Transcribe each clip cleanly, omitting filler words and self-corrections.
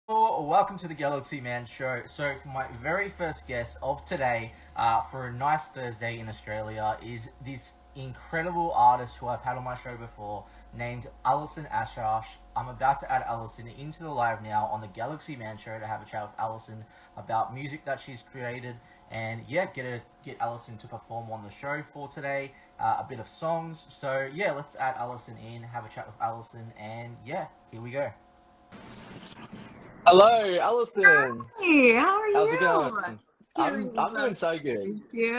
Welcome to the Galaxy Man Show. So, for my very first guest of today, for a nice Thursday in Australia, is this incredible artist who I've had on my show before, named Allison Asarch. I'm about to add Allison into the live now on the Galaxy Man Show to have a chat with Allison about music that she's created, and yeah, get Allison to perform on the show for today. A bit of songs. So yeah, let's add Allison in, have a chat with Allison, and yeah, here we go. Hello, Allison. Hey, how are How's it you? going? I'm Doing I'm well, doing so good. thank you.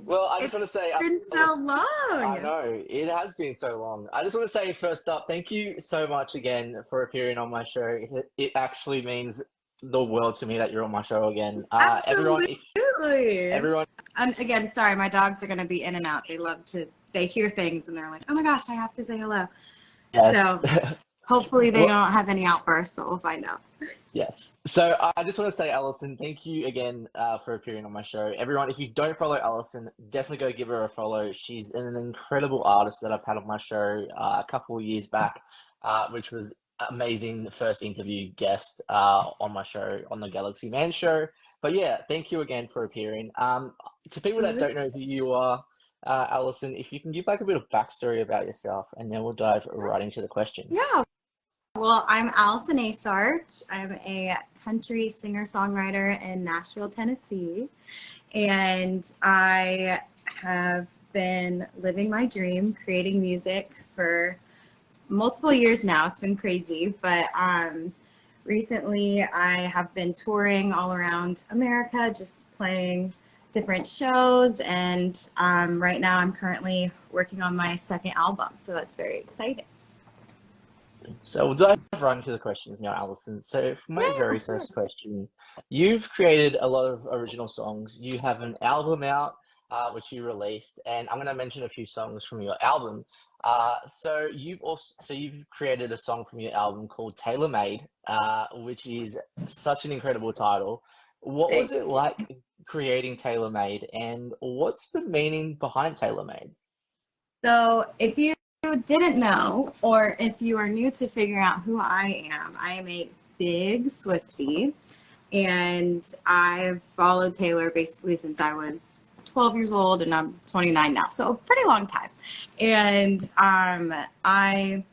Well, I just want It's to say, been so Alice, I long. know it has been so long. I just want to say first up, thank you so much again for appearing on my show. It actually means the world to me that you're on my show again. Everyone, if Absolutely. everyone, And again, sorry, my dogs are going to be in and out. They hear things and they're like, oh my gosh, I have to say hello. yes. So hopefully they Well, don't have any outbursts, but we'll find out. yes. So I just want to say, Alison, thank you again for appearing on my show. Everyone, if you don't follow Alison, definitely go give her a follow. She's an incredible artist that I've had on my show a couple of years back, which was amazing. The first interview guest on my show on the Galaxy Man Show. But yeah, thank you again for appearing. To people that don't know who you are, Alison, if you can give like a bit of backstory about yourself, and then we'll dive right into the questions. Yeah. Well, I'm Allison Asarch. I'm a country singer-songwriter in Nashville, Tennessee. And I have been living my dream, creating music for multiple years now. It's been crazy, but recently I have been touring all around America, just playing different shows. And right now I'm currently working on my second album, so that's very exciting. So we'll dive right into the questions now, Alison. So for my Yeah, very sure. first question, you've created a lot of original songs. You have an album out, which you released, and I'm going to mention a few songs from your album. So you've created a song from your album called Tailor Made, which is such an incredible title. What was Thank it you. like creating Tailor Made, and what's the meaning behind Tailor Made? So if you didn't know, or if you are new to figuring out who I am a big Swiftie, and I've followed Taylor basically since I was 12 years old, and I'm 29 now, so a pretty long time. And I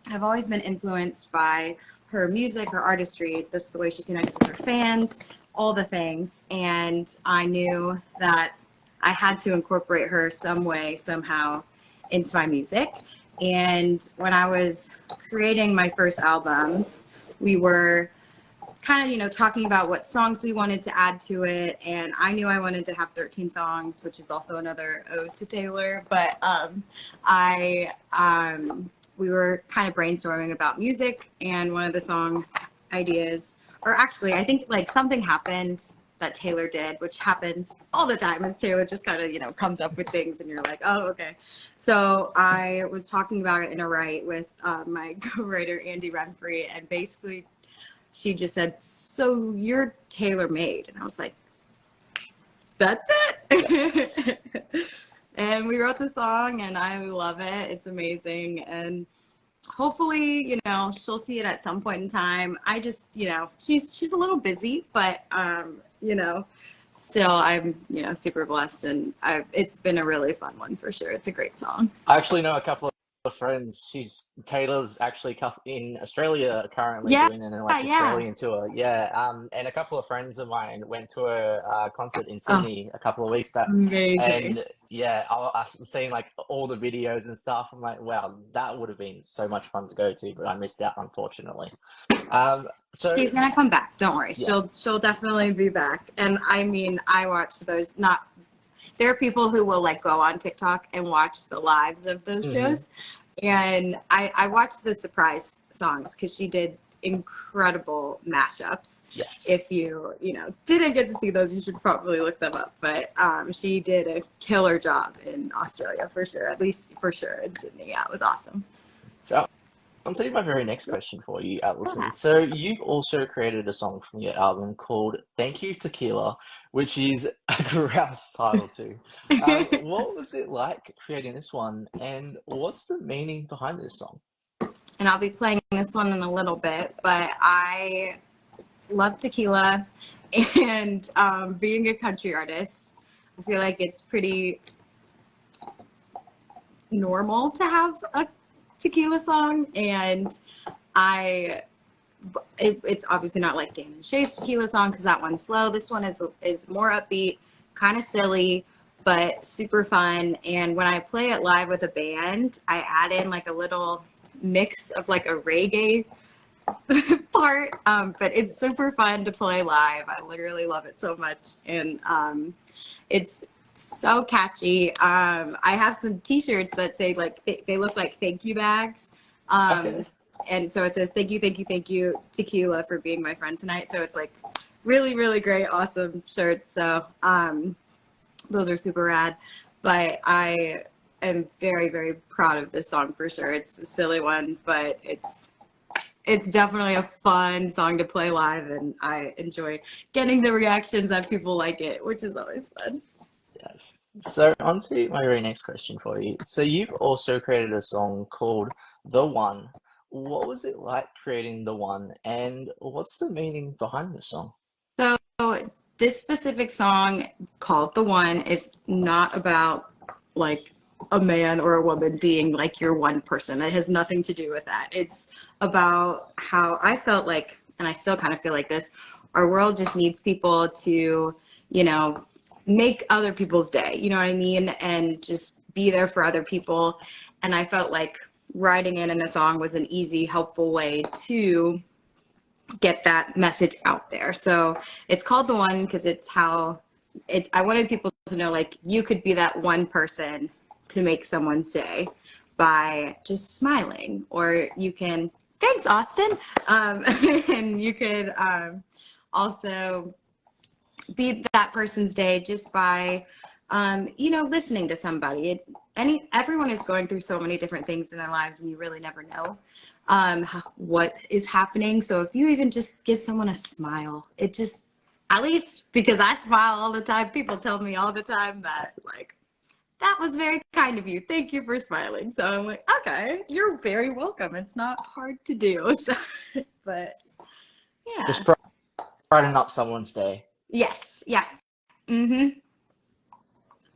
have always been influenced by her music, her artistry, just the way she connects with her fans, all the things. And I knew that I had to incorporate her some way, somehow, into my music. And when I was creating my first album, we were kind of, talking about what songs we wanted to add to it. And I knew I wanted to have 13 songs, which is also another ode to Taylor. But I we were kind of brainstorming about music, and one of the song ideas, or actually, I think like something happened that Taylor did, which happens all the time, as Taylor just kind of, comes up with things and you're like, oh, okay. So I was talking about it in a write with my co-writer, Andy Renfrey, and basically she just said, so you're tailor made. And I was like, that's Yes. it. And we wrote the song, and I love it. It's amazing. And hopefully, she'll see it at some point in time. I just, she's a little busy, but, still I'm, super blessed. And it's been a really fun one for sure. It's a great song. I actually know a couple of friends. Taylor's actually in Australia currently Yeah. doing an Yeah. Australian tour. Yeah, and a couple of friends of mine went to a concert in Oh, Sydney a couple of weeks back, amazing. and yeah, I'm seeing like all the videos and stuff. I'm like, wow, that would have been so much fun to go to, but I missed out unfortunately. So She's gonna come back. Don't worry. yeah, She'll definitely be back. And I mean, I watch those. Not There are people who will like go on TikTok and watch the lives of those hmm, shows, and I watched the surprise songs because she did incredible mashups. yes. If didn't get to see those, you should probably look them up. But she did a killer job in Australia for sure. At least for sure in Sydney. Yeah, it was awesome. So I'll tell you my very next question for you, Alison. Yeah. So you've also created a song from your album called "Thank You Tequila," which is a grouse title too. What was it like creating this one, and what's the meaning behind this song? and I'll be playing this one in a little bit, but I love tequila, and being a country artist, I feel like it's pretty normal to have a tequila song, and it's obviously not like Dan and Shay's tequila song because that one's slow. This one is more upbeat, kind of silly, but super fun. And when I play it live with a band, I add in like a little mix of like a reggae part, but it's super fun to play live. I literally love it so much, and it's so catchy. I have some T-shirts that say like they look like thank you bags, Okay. and so it says thank you tequila for being my friend tonight. So it's like really really great, awesome shirts. So those are super rad. But I am very very proud of this song for sure. It's a silly one, but it's definitely a fun song to play live, and I enjoy getting the reactions that people like it, which is always fun. Yes. So on to my very next question for you. So you've also created a song called The One. What was it like creating The One, and what's the meaning behind the song? So this specific song called The One is not about like a man or a woman being like your one person. It has nothing to do with that. It's about how I felt like, and I still kind of feel like this, our world just needs people to, you know, make other people's day, you know what I mean? And just be there for other people. And I felt like writing it in a song was an easy, helpful way to get that message out there. So it's called The One because it's how I wanted people to know, like, you could be that one person to make someone's day by just smiling, or you can, thanks Austin, and you could also be that person's day just by listening to somebody. Everyone is going through so many different things in their lives, and you really never know what is happening. So if you even just give someone a smile, it just, at least because I smile all the time, people tell me all the time that like, that was very kind of you, thank you for smiling. So I'm like, okay, you're very welcome. It's not hard to do. So, but yeah. Just brighten up someone's day. Yes. Yeah. Mm-hmm.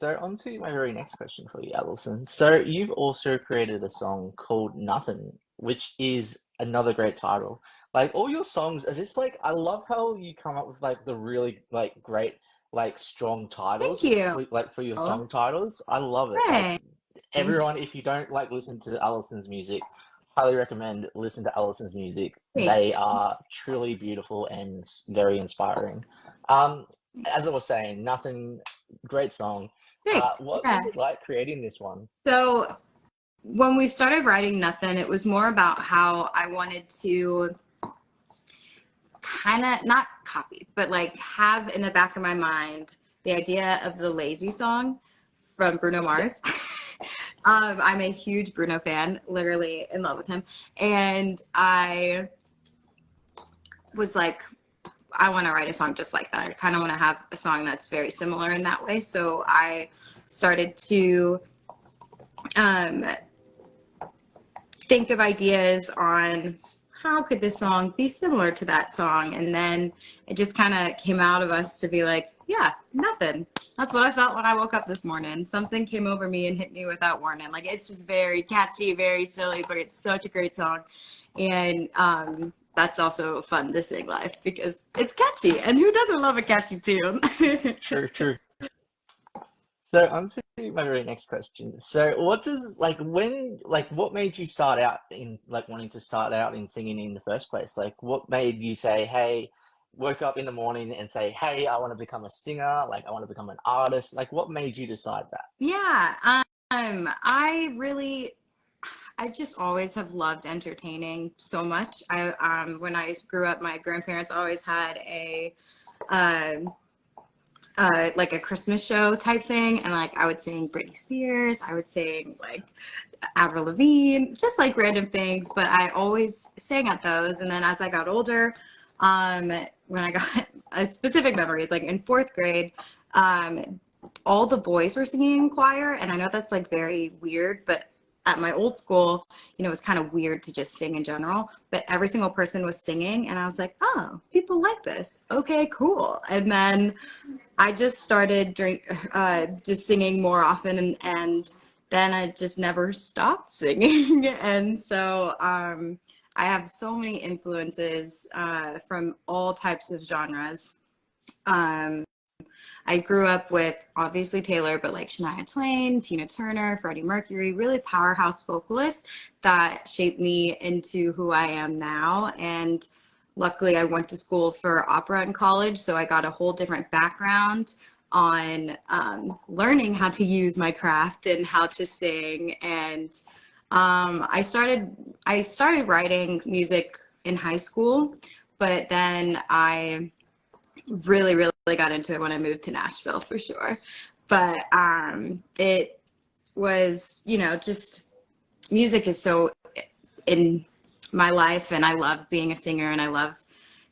So on to my very next question for you, Allison. So you've also created a song called Nothing, which is another great title. Like all your songs are just like, I love how you come up with like the really like great like strong titles Thank you. like for your song titles. I love it. Like Thanks. everyone, if you don't like listen to Allison's music, highly recommend listen to Allison's music. Thank They you. are truly beautiful and very inspiring. Um, as I was saying, Nothing, great song. Thanks. What Yeah. was it like creating this one? So when we started writing Nothing, it was more about how I wanted to kind of not copy, but like have in the back of my mind the idea of the Lazy song from Bruno Mars. I'm a huge Bruno fan, literally in love with him. And I was like, I want to write a song just like that. I kind of want to have a song that's very similar in that way. So I started to think of ideas on how could this song be similar to that song. And then it just kind of came out of us to be like, yeah, nothing. That's what I felt when I woke up this morning. Something came over me and hit me without warning. Like, it's just very catchy, very silly, but it's such a great song. And that's also fun to sing live because it's catchy. And who doesn't love a catchy tune? True, true. So on to my very next question. So what does what made you start out in like wanting to start out in singing in the first place? Like what made you say, hey, woke up in the morning and say, hey, I want to become a singer, like I want to become an artist. Like what made you decide that? Yeah. I just always have loved entertaining so much. When I grew up, my grandparents always had a like a Christmas show type thing, and like I would sing Britney Spears, I would sing like Avril Lavigne, just like random things. But I always sang at those, and then as I got older, when I got a specific memory is like in fourth grade, all the boys were singing in choir, and I know that's like very weird, but at my old school, you know, it was kind of weird to just sing in general, but every single person was singing and I was like, oh, people like this. Okay, cool. And then I just started just singing more often, and then I just never stopped singing. And so I have so many influences from all types of genres. Um, I grew up with obviously Taylor, but like Shania Twain, Tina Turner, Freddie Mercury, really powerhouse vocalists that shaped me into who I am now. And luckily, I went to school for opera in college, so I got a whole different background on learning how to use my craft and how to sing. And I started writing music in high school, but then I really got into it when I moved to Nashville for sure. But it was, you know, just music is so in my life, and I love being a singer, and I love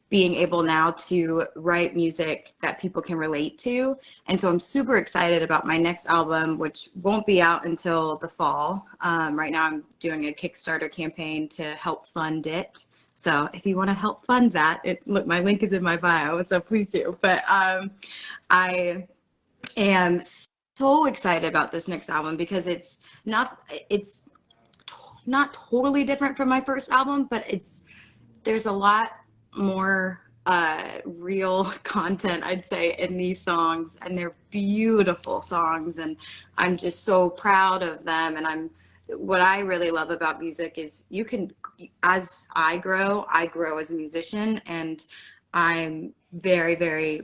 being able now to write music that people can relate to. And so I'm super excited about my next album, which won't be out until the fall. Right now I'm doing a Kickstarter campaign to help fund it. So if you want to help fund that, look, my link is in my bio, so please do. But I am so excited about this next album because it's not totally different from my first album, but there's a lot more real content, I'd say, in these songs, and they're beautiful songs, and I'm just so proud of them. And what I really love about music is as I grow as a musician, and I'm very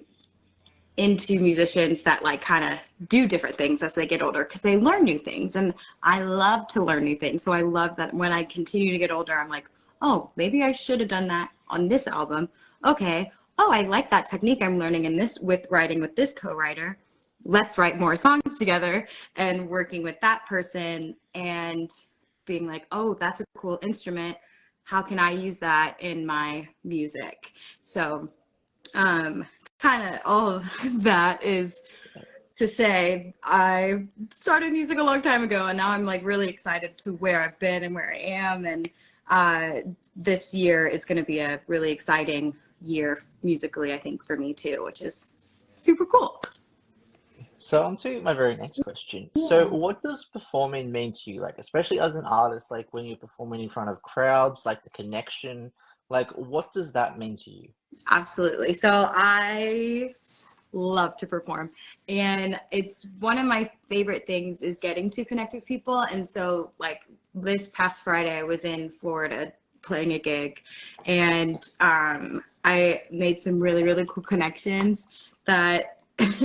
into musicians that like kind of do different things as they get older, because they learn new things, and I love to learn new things. So I love that when I continue to get older, I'm like, oh, maybe I should have done that on this album. Okay. Oh, I like that technique I'm learning in this with writing with this co-writer. Let's write more songs together, and working with that person and being like, oh, that's a cool instrument. How can I use that in my music? So kind of all of that is to say I started music a long time ago, and now I'm like really excited to where I've been and where I am. And this year is going to be a really exciting year musically, I think, for me too, which is super cool. So on to my very next question. Yeah. So what does performing mean to you? Like, especially as an artist, like when you're performing in front of crowds, like the connection, like what does that mean to you? Absolutely. So I love to perform, and it's one of my favorite things is getting to connect with people. And so like this past Friday I was in Florida playing a gig, and I made some really cool connections that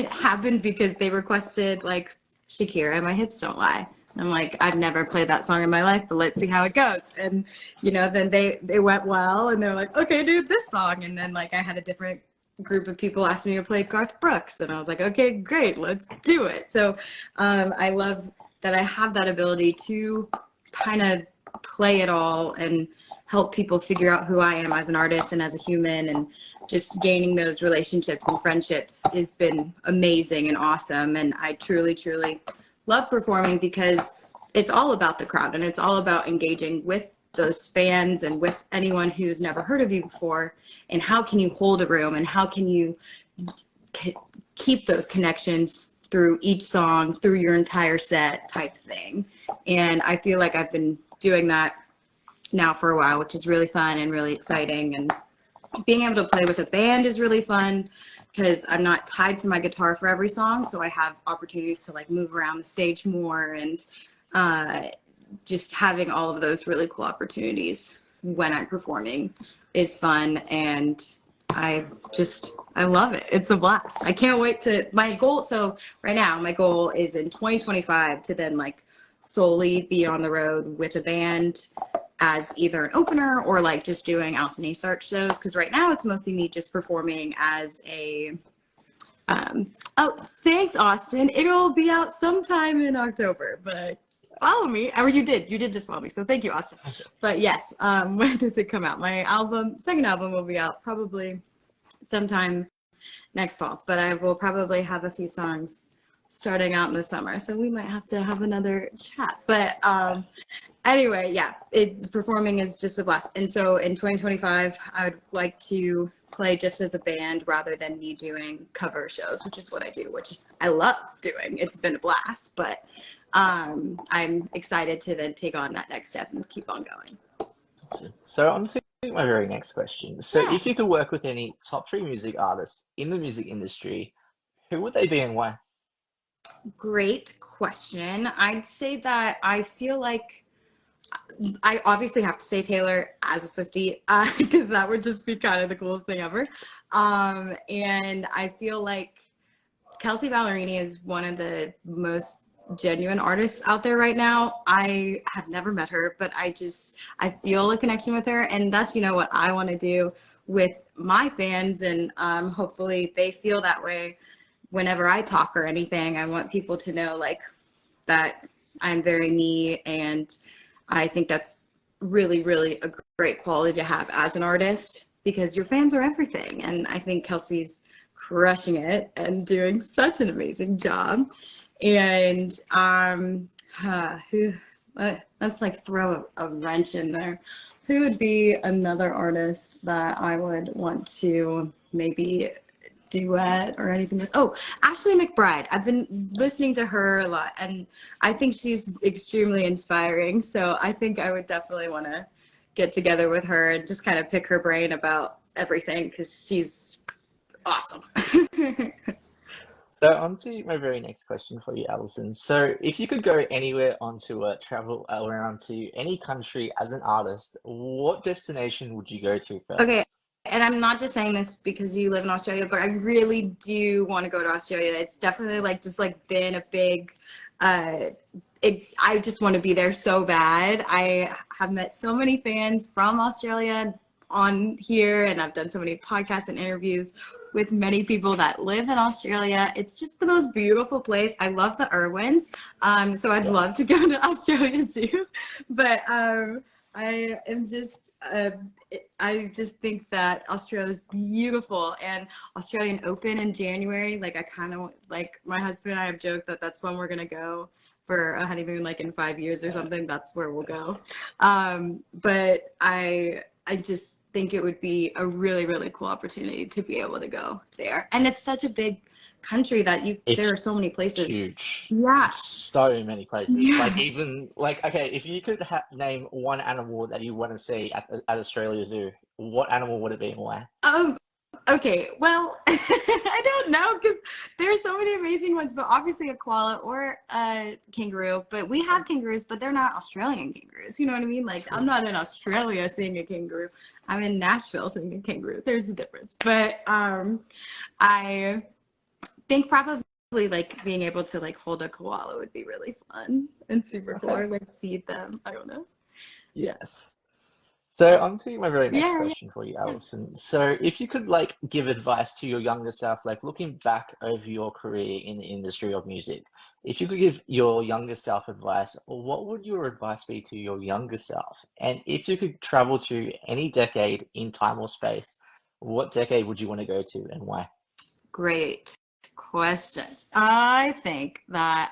happened because they requested like Shakira, My Hips Don't Lie. I'm like, I've never played that song in my life, but let's see how it goes. And, you know, then they went well, and they're like, okay, dude, this song. And then like I had a different group of people ask me to play Garth Brooks, and I was like, okay, great, let's do it. So I love that I have that ability to kind of play it all and help people figure out who I am as an artist and as a human, and just gaining those relationships and friendships has been amazing and awesome. And I truly love performing because it's all about the crowd, and it's all about engaging with those fans and with anyone who's never heard of you before. And how can you hold a room, and how can you keep those connections through each song, through your entire set type thing. And I feel like I've been doing that now for a while, which is really fun and really exciting. And being able to play with a band is really fun because I'm not tied to my guitar for every song. So I have opportunities to like move around the stage more, and just having all of those really cool opportunities when I'm performing is fun. And I love it. It's a blast. I can't wait my goal. So right now my goal is in 2025 to then like solely be on the road with a band as either an opener or like just doing Allison Asarch shows. Cause right now it's mostly me just performing as a, oh, thanks, Austin. It'll be out sometime in October, but follow me. Or you did just follow me. So thank you, Austin. But yes, when does it come out? My second album will be out probably sometime next fall, but I will probably have a few songs starting out in the summer, so we might have to have another chat. But anyway, yeah, performing is just a blast. And so in 2025, I would like to play just as a band rather than me doing cover shows, which is what I do, which I love doing. It's been a blast, but I'm excited to then take on that next step and keep on going. So on to my very next question. So Yeah. if you could work with any top 3 music artists in the music industry, who would they be and why? Great question. I'd say that I feel like I obviously have to say Taylor as a Swiftie, because that would just be kind of the coolest thing ever. And I feel like Kelsey Ballerini is one of the most genuine artists out there right now. I have never met her, but I feel a connection with her, and that's, what I want to do with my fans, and hopefully they feel that way whenever I talk or anything. I want people to know like that I'm very me, and I think that's really, really a great quality to have as an artist, because your fans are everything. And I think Kelsey's crushing it and doing such an amazing job. And let's like throw a wrench in there. Who would be another artist that I would want to maybe duet or anything with? Oh, Ashley McBride. I've been listening to her a lot, and I think she's extremely inspiring. So I think I would definitely want to get together with her and just kind of pick her brain about everything, because she's awesome. So on to my very next question for you, Allison. So if you could go anywhere on tour, travel around to any country as an artist, what destination would you go to first? Okay. And I'm not just saying this because you live in Australia, but I really do want to go to Australia. It's definitely been a big, I just want to be there so bad. I have met so many fans from Australia on here, and I've done so many podcasts and interviews with many people that live in Australia. It's just the most beautiful place. I love the Irwins. So I'd love to go to Australia too. But I just think that Australia is beautiful, and Australian Open in January, like I kind of like, my husband and I have joked that that's when we're gonna go for a honeymoon, like in 5 years or something. That's where we'll go. But I just think it would be a really, really cool opportunity to be able to go there. And it's such a big country that there are so many places. Huge. Yeah. So many places. Yeah. Okay, if you could name one animal that you want to see at Australia Zoo, what animal would it be and why? Okay, well, I don't know, because there are so many amazing ones, but obviously a koala or a kangaroo. But we have kangaroos, but they're not Australian kangaroos. You know what I mean? Like, I'm not in Australia seeing a kangaroo. I'm in Nashville seeing a kangaroo. There's a difference. But I think probably like being able to like hold a koala would be really fun and super cool. Or like feed them. I don't know. Yes. So on to my very next question for you, Allison. So if you could like give advice to your younger self, like looking back over your career in the industry of music, if you could give your younger self advice, what would your advice be to your younger self? And if you could travel to any decade in time or space, what decade would you want to go to and why? Great question. I think that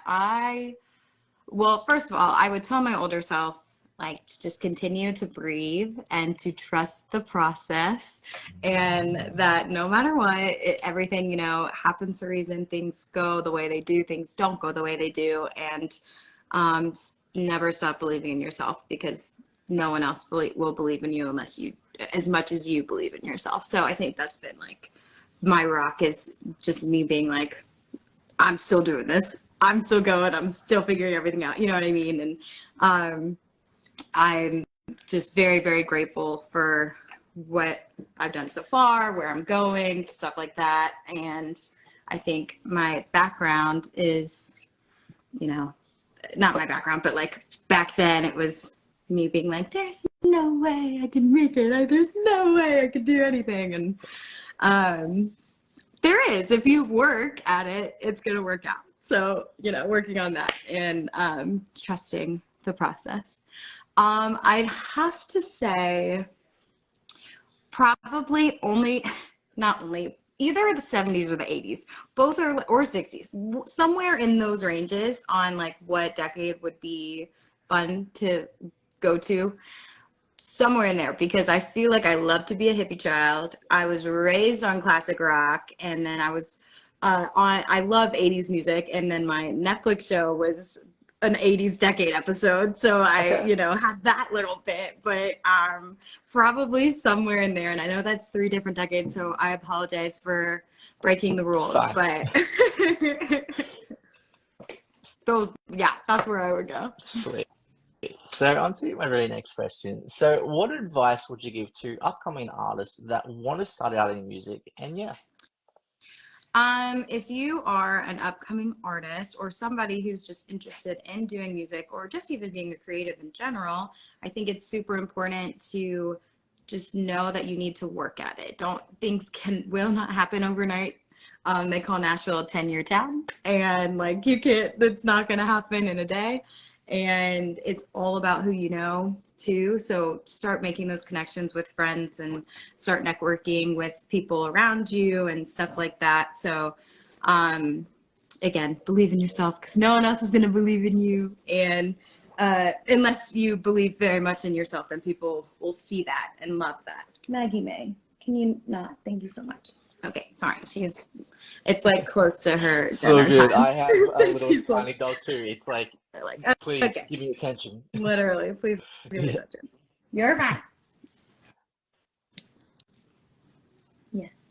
well, first of all, I would tell my older self, like, to just continue to breathe and to trust the process, and that no matter what, everything, happens for a reason. Things go the way they do, things don't go the way they do, and never stop believing in yourself, because no one else will believe in you as much as you believe in yourself. So I think that's been like my rock, is just me being like, I'm still doing this. I'm still going. I'm still figuring everything out. You know what I mean? And I'm just very, very grateful for what I've done so far, where I'm going, stuff like that. And I think my background is, not my background, but like back then it was me being like, there's no way I can make it. There's no way I could do anything. And there is. If you work at it, it's going to work out. So, working on that and trusting the process. I'd have to say probably not only either the 70s or the 80s. Both are, or 60s. Somewhere in those ranges on like what decade would be fun to go to. Somewhere in there, because I feel like I love to be a hippie child. I was raised on classic rock, and then I was I love 80s music, and then my Netflix show was an 80s decade episode, so I had that little bit, but probably somewhere in there. And I know that's 3 different decades, so I apologize for breaking the rules, but that's where I would go. Sweet. So on to my very next question. So what advice would you give to upcoming artists that want to start out in music? And If you are an upcoming artist or somebody who's just interested in doing music or just even being a creative in general, I think it's super important to just know that you need to work at it. Things will not happen overnight. They call Nashville a 10-year town, and like it's not going to happen in a day. And it's all about who you know too. So start making those connections with friends and start networking with people around you and stuff like that. So again, believe in yourself, because no one else is going to believe in you. And unless you believe very much in yourself, then people will see that and love that. Maggie May, can you not? Thank you so much. Okay, sorry. It's like close to her. so good. Time. I have a little tiny dog too. It's like, please give me attention. Literally, please give me attention. You're fine. Yes.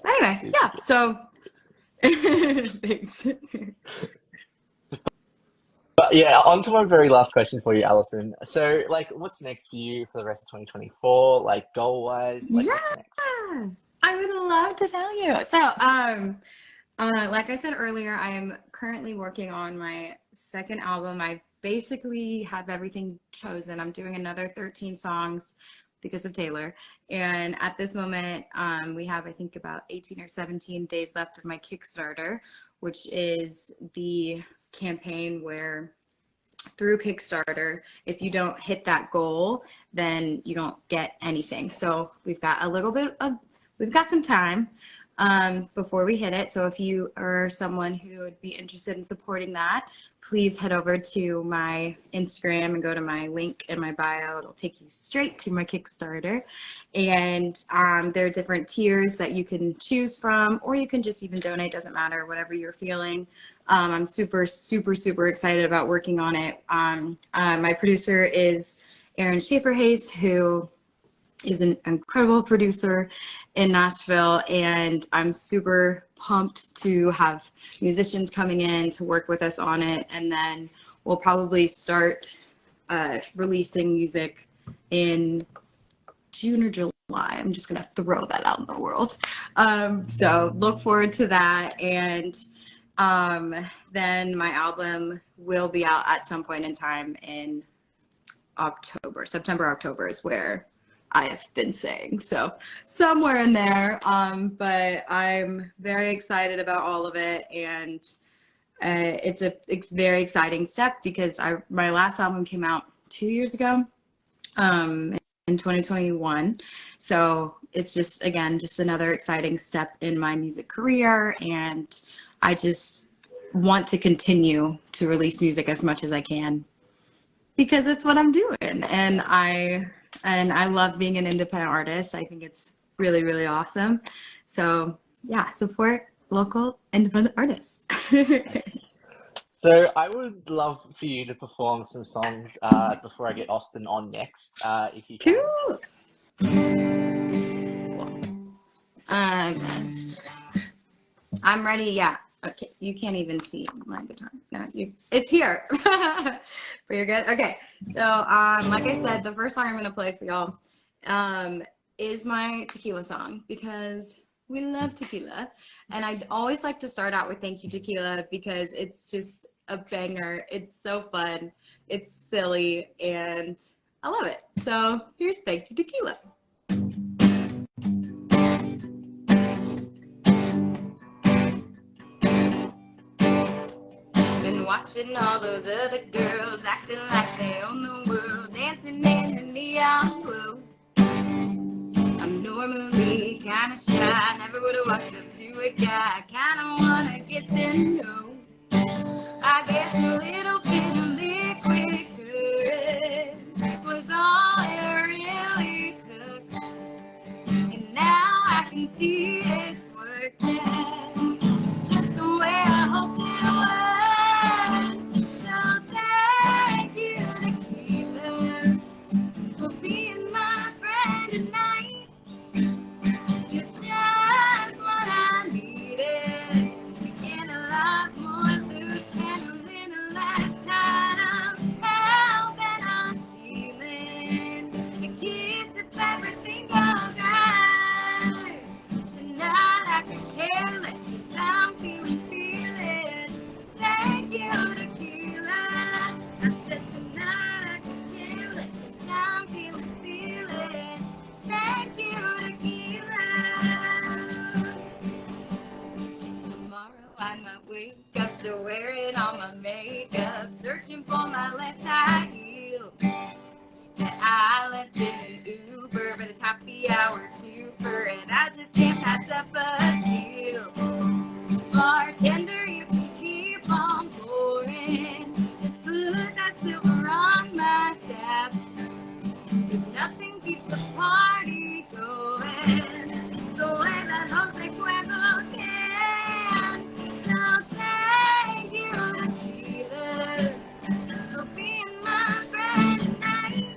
Anyway, yeah. So, thanks. But yeah, on to my very last question for you, Allison. So, like, what's next for you for the rest of 2024? Like, goal-wise, like, what's next? I would love to tell you. So, like I said earlier, I am currently working on my second album. I basically have everything chosen. I'm doing another 13 songs because of Taylor. And at this moment, we have, I think, about 18 or 17 days left of my Kickstarter, which is the campaign where through Kickstarter, if you don't hit that goal, then you don't get anything. So we've got we've got some time before we hit it. So if you are someone who would be interested in supporting that, please head over to my Instagram and go to my link in my bio. It'll take you straight to my Kickstarter. And there are different tiers that you can choose from, or you can just even donate, doesn't matter, whatever you're feeling. I'm super, super, super excited about working on it. My producer is Aaron Schaefer-Hayes, who is an incredible producer in Nashville, and I'm super pumped to have musicians coming in to work with us on it. And then we'll probably start releasing music in June or July. I'm just gonna throw that out in the world. So look forward to that. And then my album will be out at some point in time in October. September, October is where I have been saying. So somewhere in there. But I'm very excited about all of it. And it's a very exciting step, because my last album came out 2 years ago, in 2021. So it's just another exciting step in my music career. And I just want to continue to release music as much as I can, because it's what I'm doing. And I love being an independent artist. I think it's really, really awesome. So yeah, support local independent artists. Yes. So I would love for you to perform some songs before I get Austin on next, if you can. Cool. I'm ready. Yeah. Okay. You can't even see my guitar. No, it's here. But you're good. Okay. So, like I said, the first song I'm gonna play for y'all, is my tequila song, because we love tequila, and I'd always like to start out with "Thank You Tequila," because it's just a banger. It's so fun. It's silly, and I love it. So here's "Thank You Tequila." Watching all those other girls acting like they own the world, dancing in the neon glow. I'm no normally kinda shy, never would've walked up to a guy. Kinda wanna get to know. I guess a little bit of liquid courage was all it really took. And now I can see it's working just the way I hoped it would. So thank you, tequila, for being my friend tonight. You're just what I needed. You get a lot more loose candles in the last time. Helping on stealing a kiss if everything goes right. Tonight I could care less 'cause I'm feeling fearless. Thank you, tequila. I said tonight I could care less 'cause I'm feeling fearless. Thank you, tequila. Tomorrow I might wake up still wearing all my makeup, searching for my left high heel that I left in an Uber, but it's happy hour twofer, and I just can't pass up a deal. Bartender, you can keep on pouring, just put that silver on my tab. 'Cause nothing keeps the party going the way that Jose Cuervo can. So thank you, tequila, for being my friend tonight.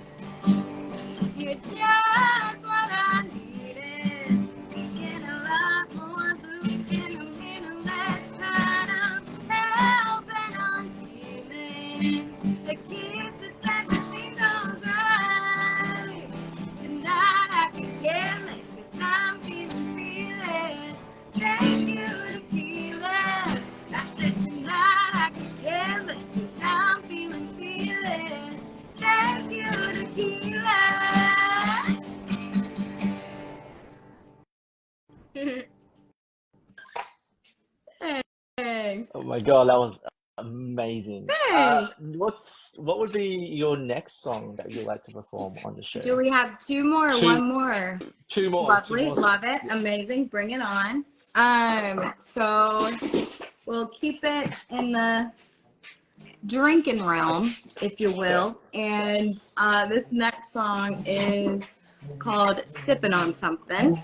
You're just what I needed. Getting a lot more loose, getting a little less tired. I'm helping on stealing the kiss if everything goes right. Tonight I could care less 'cause I'm feeling fearless. Thank you, tequila. I said tonight I could care less 'cause I'm feeling fearless. Thank you, tequila. Thanks. Oh my god, that was amazing. Thanks. What would be your next song that you'd like to perform on the show? Do we have two more or one more? Two more. Lovely, Two more. love it, amazing, bring it on. So we'll keep it in the drinking realm, if you will. And this next song is called Sippin' on Something.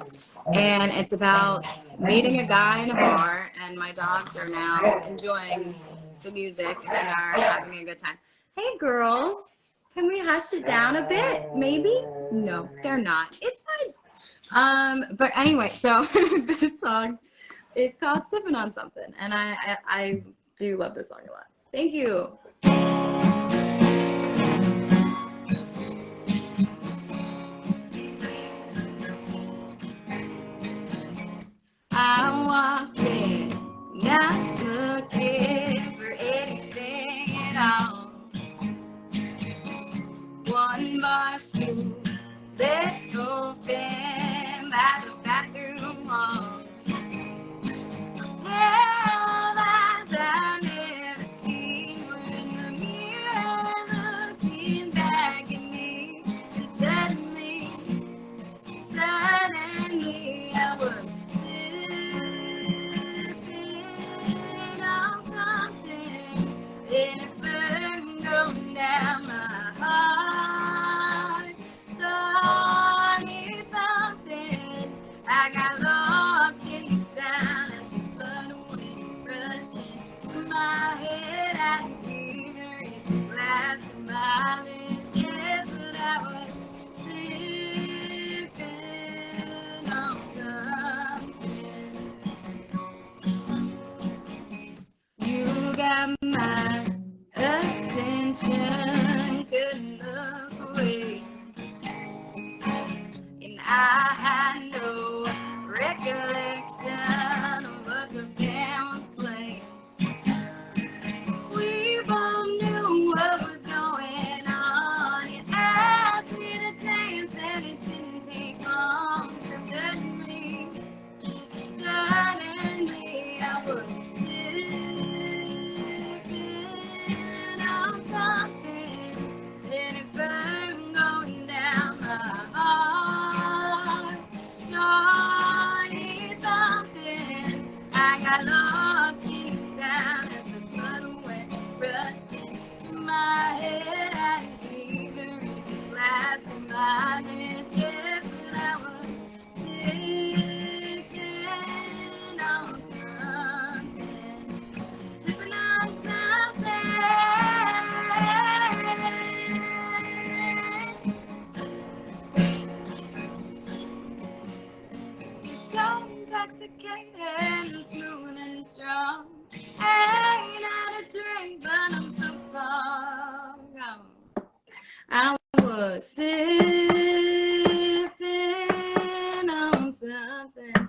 And it's about meeting a guy in a bar, and my dogs are now enjoying the music and are having a good time. Hey girls, can we hush it down a bit? Maybe? No, they're not. It's fine. But anyway, so this song is called Sippin' on Something, and I do love this song a lot. Thank you. I walked in, not looking for anything at all. One bar stool left open by the bathroom wall. Well, eyes I've never seen were in the mirror looking back at me. And suddenly I was sipping on something, and it burned on down my heart. So I need something. I got lost in the sound as the blood went rushing to my head. I could fever in the glass of my lips. Yes, but I was sipping on something. You got my attention, couldn't look away. And I had no recollection of what the band was playing. We both knew what was going on. You asked me to dance and it didn't take long. So suddenly I was sipping got lost in the sound as the blood went rushing to my head. I didn't even reach the glass of my lips, yeah, but I was sipping on something, sipping on something. You're so intoxicating, smooth and strong. I ain't had a drink, but I'm so far gone. I was sipping on something,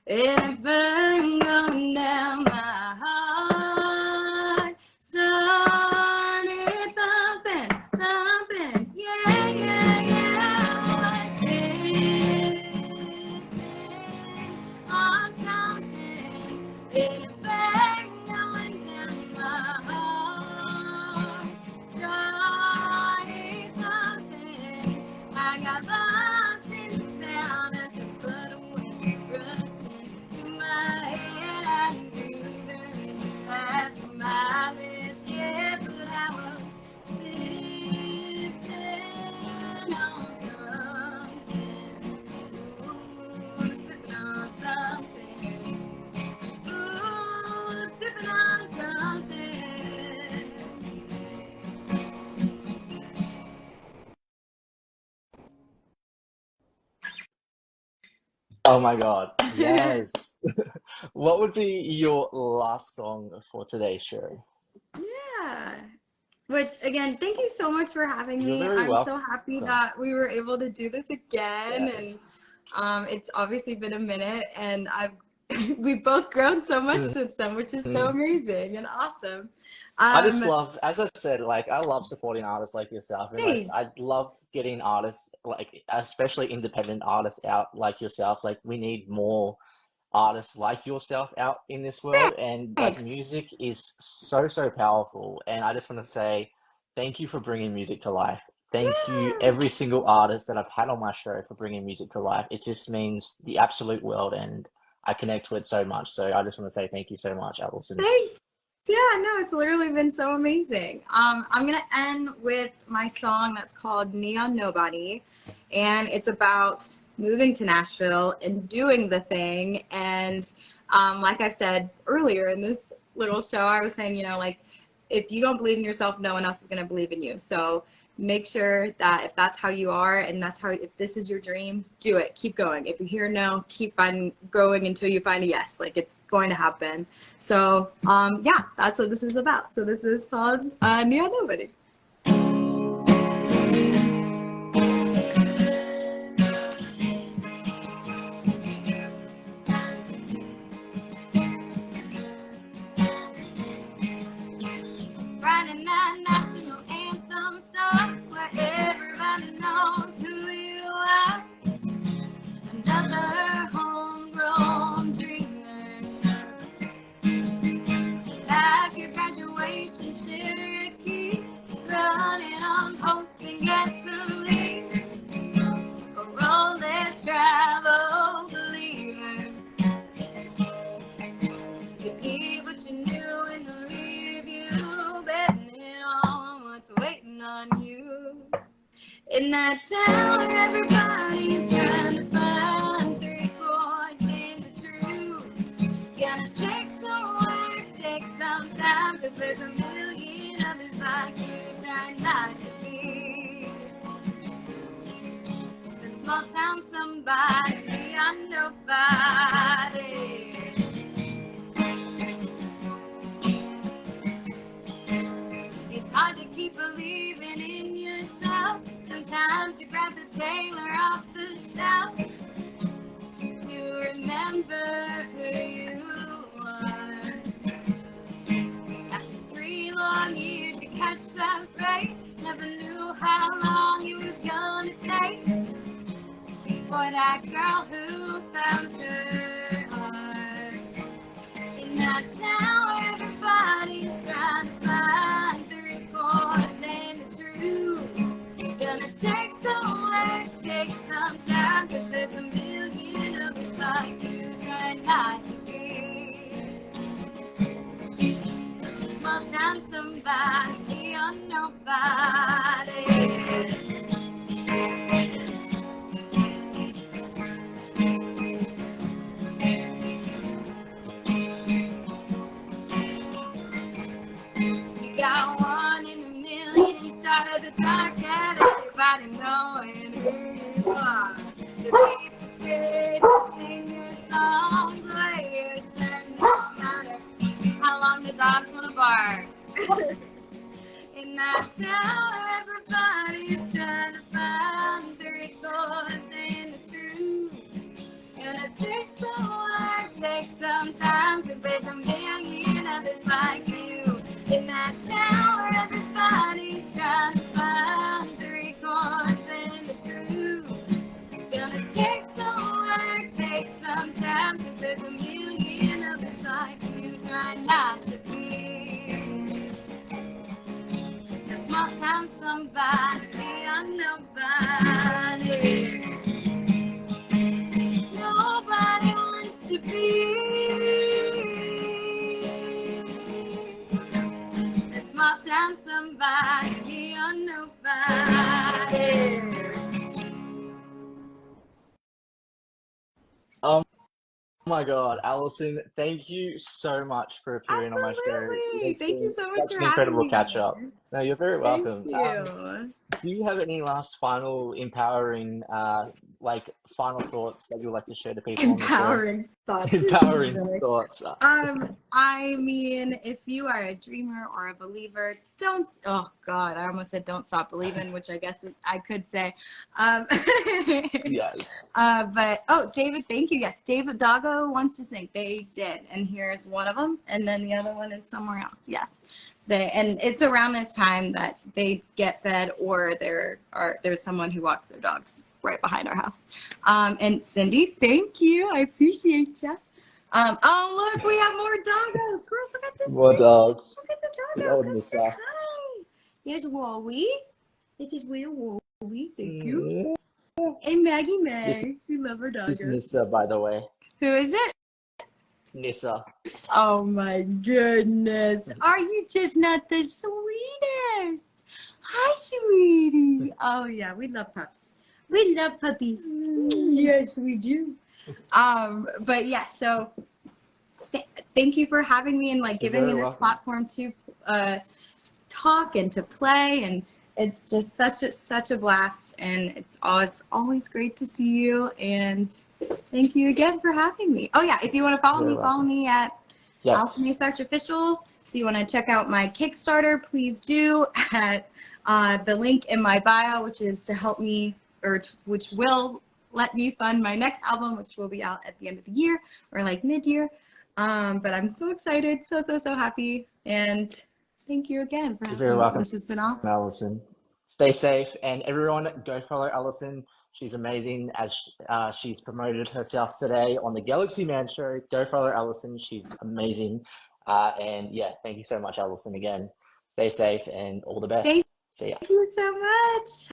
and it burned going down my heart. Started thumping, thumping, yeah, yeah, yeah. I was sipping on something, and it burned going down my heart. Started thumping, I got lost in the sound as the blood went rushing to my head. I didn't even reach the glass of my lips, yeah, but I was sipping on something. Ooh, sipping on something. Ooh, sipping on something. Oh my God. Yes. What would be your last song for today's show? Yeah. Which, again, thank you so much for having You're me. very I'm so happy welcome. that we were able to do this again. Yes. And it's obviously been a minute, and we've both grown so much since then, which is so amazing and awesome. I just love, as I said, like I love supporting artists like yourself, and like I Thanks. love getting artists, like especially independent artists out like yourself. Like we need more artists like yourself out in this world, and like Thanks. music is so powerful. And I just want to say thank you for bringing music to life. Thank you Yeah. every single artist that I've had on my show for bringing music to life. It just means the absolute world, and I connect with so much. So I just want to say thank you so much, Allison. Thanks. Yeah, no, it's literally been so amazing. I'm gonna end with my song that's called Neon Nobody, and it's about moving to Nashville and doing the thing. And like I said earlier in this little show, I was saying, like if you don't believe in yourself, no one else is gonna believe in you. So make sure that if that's how you are and if this is your dream, do it. Keep going. If you hear no, keep growing until you find a yes. Like it's going to happen. So yeah, that's what this is about. So this is called Neon Nobody. Writing that national anthem song where everybody knows who you are. Another homegrown dreamer, like your graduation Cherokee, running on hope and gasoline, a road less traveled believer. You leave what you knew in the rear view, betting it on what's waiting on you. In that town where everybody's trying to find 3 chords in the truth. Gonna take some work, take some time, 'cause there's a million others like you trying not to be the small town somebody beyond nobody. It's hard to keep believing in yourself. Sometimes you grab the tailor off the shelf to remember who you are. After 3 long years, you catch that break. Never knew how long it was gonna take for that girl who found her heart. In that town where everybody's trying to find 3 chords and the truth. Gonna take some work, take some time, 'cause there's a million others like you trying not to be nobody, we are nobody. You got 1 in a million shot of the dark at everybody knowing who you are. The people paid to sing your songs the way you turn, no matter how long the dogs wanna bark. In that town where everybody's trying to find 3 chords in the truth. Gonna take some work, take some time, 'cause there's a million others like you. In that town where everybody's trying to find 3 chords in the truth. Gonna take some work, take some time, 'cause there's a million others like you. Try not to be a small town somebody, we are nobody. Nobody wants to be a small town somebody, we are nobody. Oh my God, Allison, thank you so much for appearing on my show. Absolutely. It's Thank you been so much such for an incredible having me. catch up. No, you're very Thank welcome. you. Do you have any last final empowering, final thoughts that you'd like to share to people on the show? Empowering thoughts. Empowering thoughts. I mean, if you are a dreamer or a believer, oh God, I almost said don't stop believing, which I guess I could say. Yes. But, David, thank you. Yes, David Doggo wants to sing. They did. And here's one of them. And then the other one is somewhere else. Yes. And it's around this time that they get fed, or there's someone who walks their dogs right behind our house. And Cindy, thank you. I appreciate you. Oh, look, we have more doggos. Girls, look at this. More dogs. Look at the The doggo. old Come say Nissa. hi. Here's Wowie. This is where Wowie. Thank you. Yeah. And Maggie This May. We love our is doggos. Nissa, by the way. Who is it? Nissa. Oh my goodness. Are you just not the sweetest? Hi, sweetie. Oh yeah, we love pups. We love puppies. Yes, we do. But yeah, so thank you for having me and You're giving me very this welcome. platform to talk and to play, and it's just such a blast, and it's always great to see you, and thank you again for having me. Oh yeah, if you want to follow You're me, welcome. follow me at Allison Yes. Asarch Official. If you want to check out my Kickstarter, please do at the link in my bio, which is to help me, which will let me fund my next album, which will be out at the end of the year or mid-year. But I'm so excited, so happy, and thank you again for You're having very me. welcome, This has been awesome. Allison. Stay safe, and everyone go follow Allison. She's amazing, as she's promoted herself today on the Galaxy Man Show. Go follow Allison. She's amazing. And yeah, thank you so much, Allison, again. Stay safe and all the best. Thank See ya. you so much.